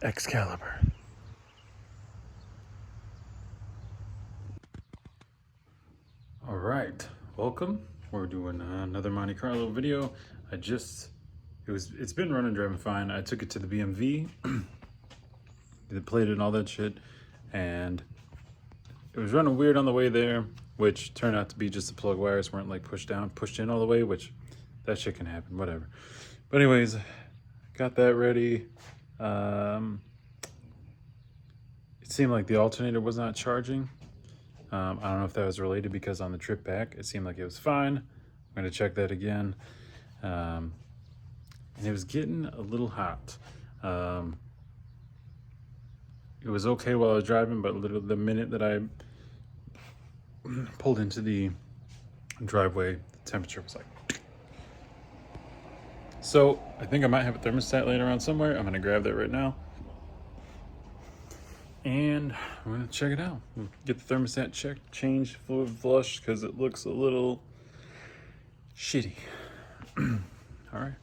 Excalibur. All right, welcome. We're doing another Monte Carlo video. It's been running driving fine. I took it to the BMV, they played it and all that shit, and it was running weird on the way there, which turned out to be just the plug wires weren't like pushed in all the way, which that shit can happen, whatever. But anyways, got that ready. It seemed like the alternator was not charging. I don't know if that was related because on the trip back, it seemed like it was fine. I'm gonna check that again. And it was getting a little hot. It was okay while I was driving, but the minute that I pulled into the driveway, the temperature was like. So I think I might have a thermostat laying around somewhere. I'm gonna grab that right now. And I'm gonna check it out. Get the thermostat checked, change, fluid flush, because it looks a little shitty. All right.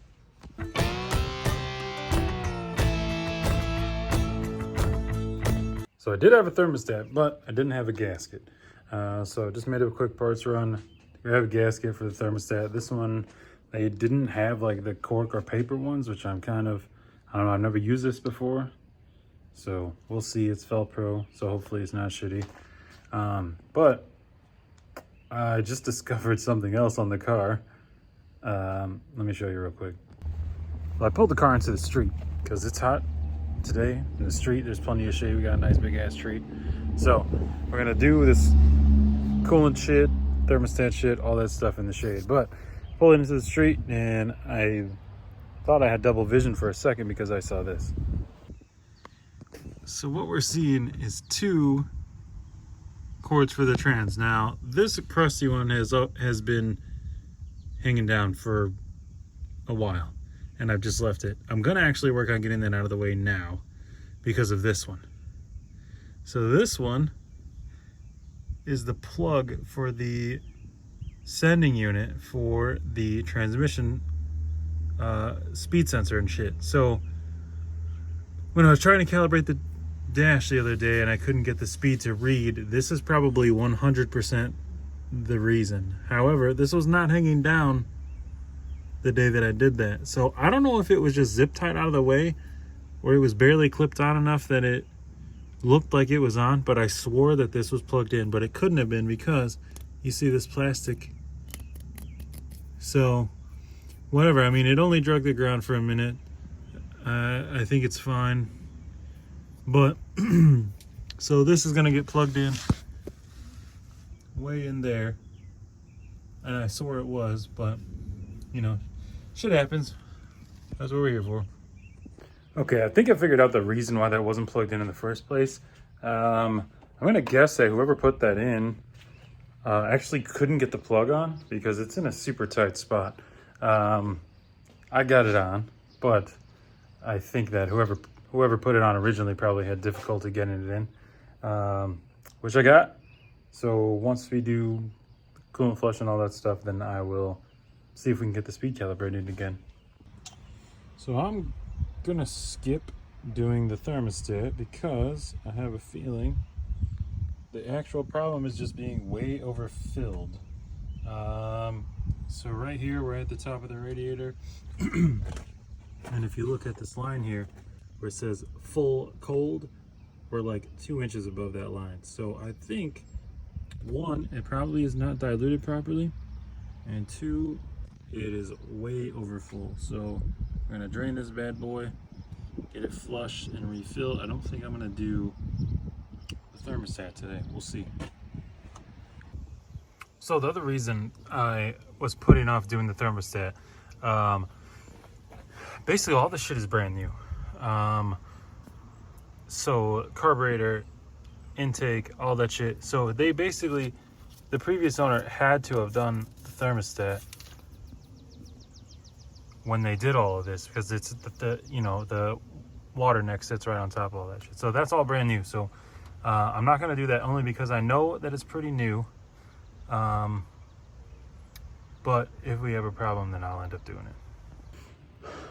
So I did have a thermostat, but I didn't have a gasket. So I just made a quick parts run. Grab a gasket for the thermostat. This one, they didn't have like the cork or paper ones, which I'm kind of, I don't know, I've never used this before. So we'll see. It's Velcro, so hopefully it's not shitty. But I just discovered something else on the car. Let me show you real quick. Well, I pulled the car into the street because it's hot today in the street. There's plenty of shade. We got a nice big ass tree. So we're gonna do this coolant shit, thermostat shit, all that stuff in the shade. But pulled into the street and I thought I had double vision for a second because I saw this. So what we're seeing is two cords for the trans. Now this crusty one has been hanging down for a while and I've just left it. I'm gonna actually work on getting that out of the way now because of this one. So this one is the plug for the sending unit for the transmission speed sensor and shit. So when I was trying to calibrate the dash the other day and I couldn't get the speed to read, this is probably 100% the reason. However, this was not hanging down the day that I did that. So I don't know if it was just zip tied out of the way or it was barely clipped on enough that it looked like it was on, but I swore that this was plugged in, but it couldn't have been because you see this plastic. So whatever, I mean, it only drug the ground for a minute. I think it's fine. But so this is gonna get plugged in way in there, and I swore it was, but you know, shit happens. That's what we're here for. Okay, I think I figured out the reason why that wasn't plugged in the first place. I'm gonna guess that whoever put that in actually couldn't get the plug on because it's in a super tight spot. I got it on, but I think that whoever put it on originally probably had difficulty getting it in, which I got. So once we do coolant flush and all that stuff, then I will see if we can get the speed calibrated again. So I'm gonna skip doing the thermostat because I have a feeling the actual problem is just being way overfilled. So right here, we're at the top of the radiator. And if you look at this line here, where it says full cold, we're like 2 inches above that line. So I think, one, it probably is not diluted properly, and two, it is way over full. So we're gonna drain this bad boy, get it flushed and refill. I don't think I'm gonna do the thermostat today. We'll see. So the other reason I was putting off doing the thermostat, basically all this shit is brand new. So carburetor, intake, all that shit. So they basically, the previous owner had to have done the thermostat when they did all of this because it's the water neck sits right on top of all that shit. So that's all brand new. So I'm not gonna do that only because I know that it's pretty new. But if we have a problem, then I'll end up doing it.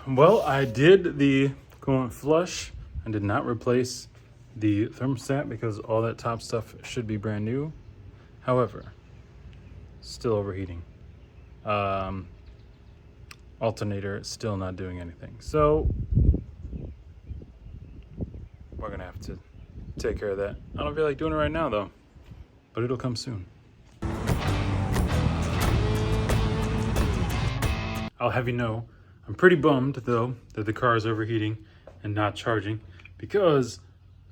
Well, I did the coolant flush. I I did not replace the thermostat because all that top stuff should be brand new. However, still overheating. Alternator still not doing anything. So we're gonna have to take care of that. I don't feel like doing it right now though, but it'll come soon. I'll have you know, I'm pretty bummed though that the car is overheating and not charging, because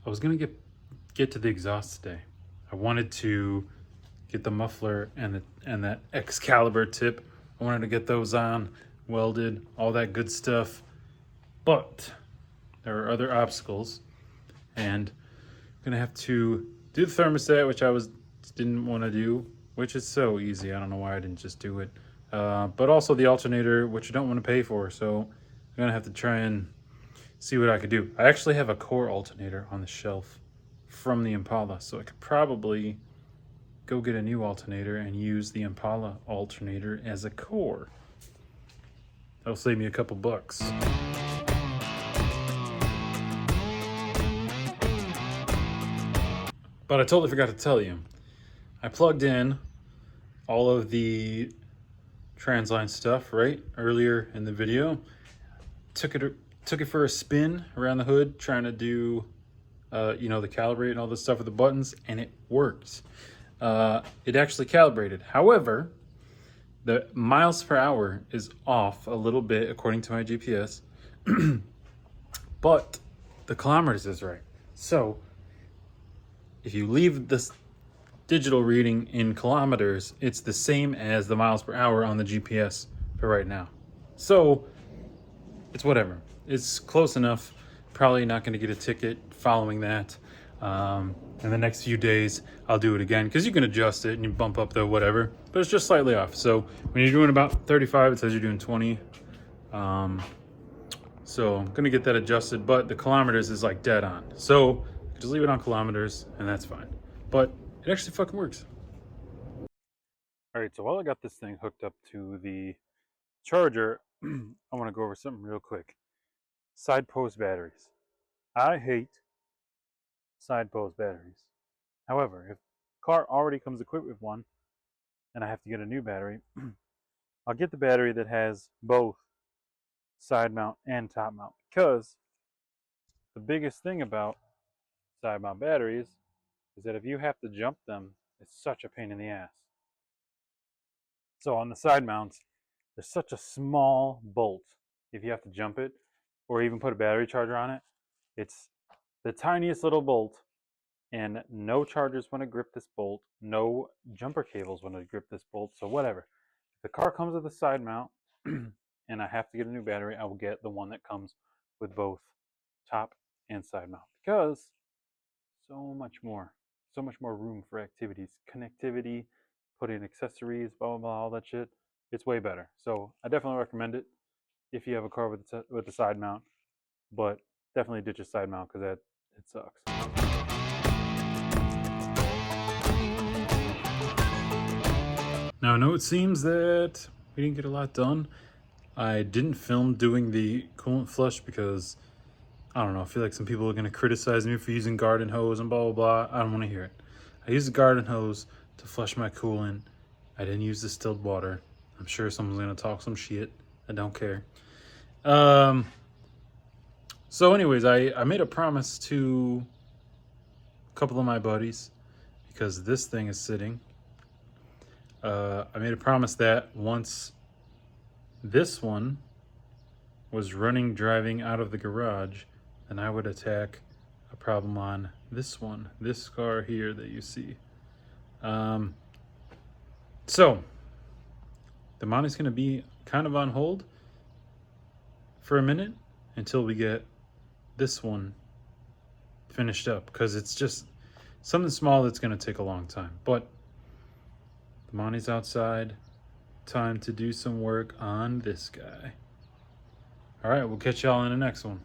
I was gonna get to the exhaust today. I wanted to get the muffler and that Excalibur tip. I wanted to get those on, welded, all that good stuff. But there are other obstacles, and I'm gonna have to do the thermostat, which I didn't want to do, which is so easy. I don't know why I didn't just do it. But also the alternator, which I don't want to pay for, so I'm gonna have to try and see what I could do. I actually have a core alternator on the shelf from the Impala, so I could probably go get a new alternator and use the Impala alternator as a core. That'll save me a couple bucks. But I totally forgot to tell you, I plugged in all of the transline stuff right earlier in the video. Took it for a spin around the hood, trying to do the calibrate and all this stuff with the buttons, and it worked. It actually calibrated. However, the miles per hour is off a little bit according to my GPS, but the kilometers is right. So if you leave this digital reading in kilometers, it's the same as the miles per hour on the GPS for right now. So it's whatever. It's close enough. Probably not going to get a ticket following that. In the next few days, I'll do it again, because you can adjust it and you bump up the whatever, but it's just slightly off. So when you're doing about 35, it says you're doing 20. So I'm going to get that adjusted, but the kilometers is like dead on. So just leave it on kilometers and that's fine. But it actually fucking works. All right, so while I got this thing hooked up to the charger, I want to go over something real quick. Side post batteries. I hate side post batteries. However, if the car already comes equipped with one and I have to get a new battery, I'll get the battery that has both side mount and top mount, because the biggest thing about side mount batteries is that if you have to jump them, it's such a pain in the ass. So on the side mounts, there's such a small bolt. If you have to jump it or even put a battery charger on it, it's the tiniest little bolt, and no chargers want to grip this bolt, no jumper cables want to grip this bolt. So whatever, if the car comes with a side mount and I have to get a new battery, I will get the one that comes with both top and side mount, because so much more room for activities, connectivity, put in accessories, blah blah blah, all that shit. It's way better. So I definitely recommend it if you have a car with the side mount, but definitely ditch a side mount, because it sucks. Now I know it seems that we didn't get a lot done. I didn't film doing the coolant flush because, I don't know, I feel like some people are going to criticize me for using garden hose and blah, blah, blah. I don't want to hear it. I used the garden hose to flush my coolant. I didn't use distilled water. I'm sure someone's going to talk some shit. I don't care. So anyways, I made a promise to a couple of my buddies, because this thing is sitting. I made a promise that once this one was driving out of the garage, then I would attack a problem on this one, this car here that you see. So the Monte's going to be kind of on hold for a minute until we get this one finished up, because it's just something small that's going to take a long time. But the Monte's outside. Time to do some work on this guy. All right, we'll catch y'all in the next one.